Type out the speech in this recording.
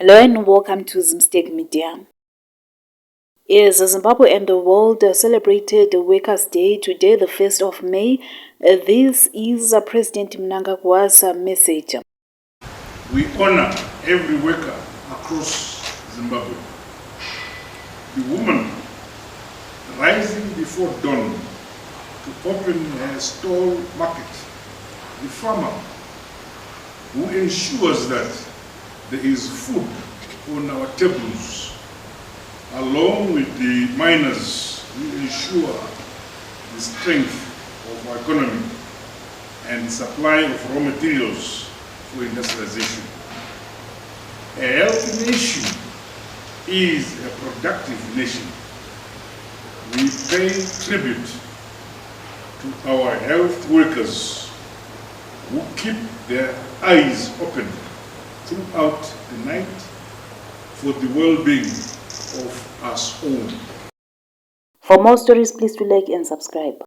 Hello and welcome to Zimsteg Media. As Zimbabwe and the world celebrated Workers' Day today, the 1st of May, this is President Mnangagwa's message. We honor every worker across Zimbabwe. The woman rising before dawn to open her stall market. The farmer who ensures that there is food on our tables, along with the miners who ensure the strength of our economy and supply of raw materials for industrialization. A healthy nation is a productive nation. We pay tribute to our health workers who keep their eyes open throughout the night for the well-being of us all. For more stories, please do like and subscribe.